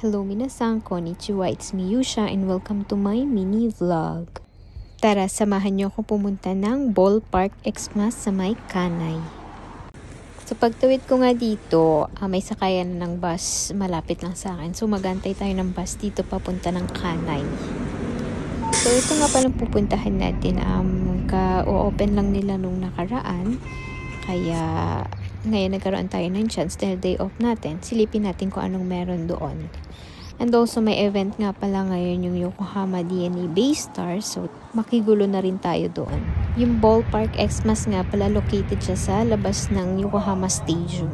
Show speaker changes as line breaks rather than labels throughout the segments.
Hello minasan, konnichiwa, it's me Yusha and welcome to my mini vlog. Tara, samahan niyo ako pumunta ng Ballpark Xmas sa may Kanay. So pagtawid ko nga dito, may sakayan ng bus malapit lang sa akin. So magantay tayo ng bus dito papunta ng Kanay. So ito nga palang pupuntahan natin. Ka-open lang nila nung nakaraan. Kaya ngayon nagkaroon tayo ng chance dahil day off natin. Silipin natin kung anong meron doon. And also may event nga pala ngayon yung Yokohama DNA Baystars. So makigulo na rin tayo doon. Yung Ballpark Xmas nga pala located siya sa labas ng Yokohama Stadium.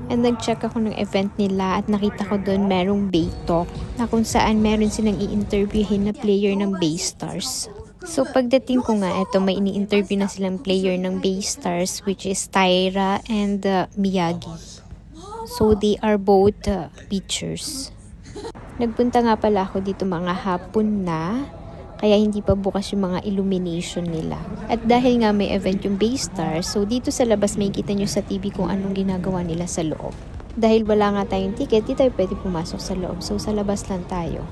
And nag-check ako ng event nila at nakita ko doon merong Bay Talk na kung saan meron silang i-interviewin na player ng Baystars. So pagdating ko nga, eto may ini-interview na silang player ng Baystars which is Taira and Miyagi. So they are both pitchers. Nagpunta nga pala ako dito mga hapon na, kaya hindi pa bukas yung mga illumination nila. At dahil nga may event yung Baystars, so dito sa labas may kita nyo sa TV kung anong ginagawa nila sa loob. Dahil wala nga tayong ticket, di tayo pwede pumasok sa loob. So sa labas lang tayo.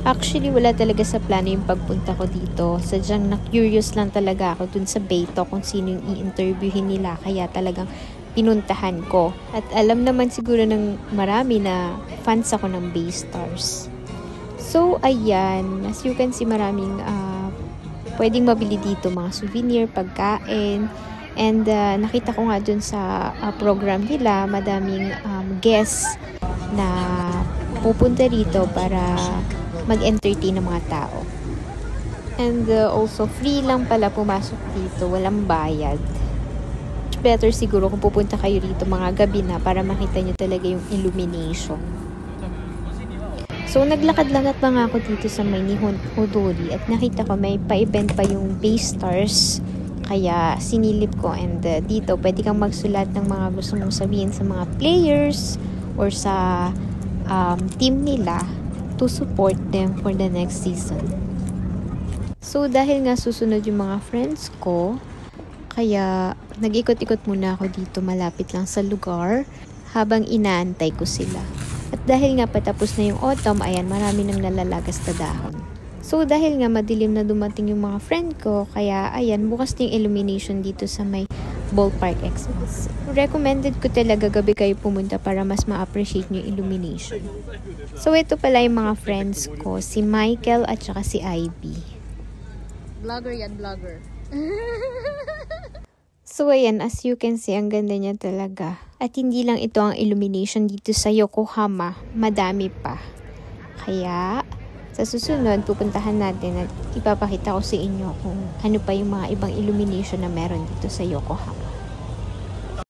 Actually, wala talaga sa plano yung pagpunta ko dito. Sadyang na-curious lang talaga ako dun sa Beto kung sino yung i-interviewin nila. Kaya talagang pinuntahan ko. At alam naman siguro ng marami na fans ako ng Baystars. So, ayan. As you can see, maraming pwedeng mabili dito. Mga souvenir, pagkain. And nakita ko nga dun sa program nila, madaming guests na pupunta dito para mag-entertain ng mga tao. And also, free lang pala pumasok dito. Walang bayad. Better siguro kung pupunta kayo dito mga gabi na para makita nyo talaga yung illumination. So, naglakad-lakad pa nga ako dito sa may Nihon Odori at nakita ko may pa-event pa yung Baystars. Kaya sinilip ko and dito pwede kang magsulat ng mga gusto mong sabihin sa mga players or sa team nila to support them for the next season. So, dahil nga susunod yung mga friends ko, kaya nag-ikot-ikot muna ako dito malapit lang sa lugar habang inaantay ko sila. At dahil nga patapos na yung autumn, ayan, marami nang nalalagas na dahon. So, dahil nga madilim na dumating yung mga friend ko, kaya ayan, bukas na yung illumination dito sa may Ballpark Xmas. Recommended ko talaga gabi kayo pumunta para mas ma-appreciate nyo yung illumination. So, ito pala yung mga friends ko, si Michael at saka si Ivy.
Vlogger yan, vlogger.
So, ayan, as you can see, ang ganda niya talaga. At hindi lang ito ang illumination dito sa Yokohama, madami pa. Kaya, sa susunod, pupuntahan natin at ipapakita ko sa inyo kung ano pa yung mga ibang illumination na meron dito sa Yokohama.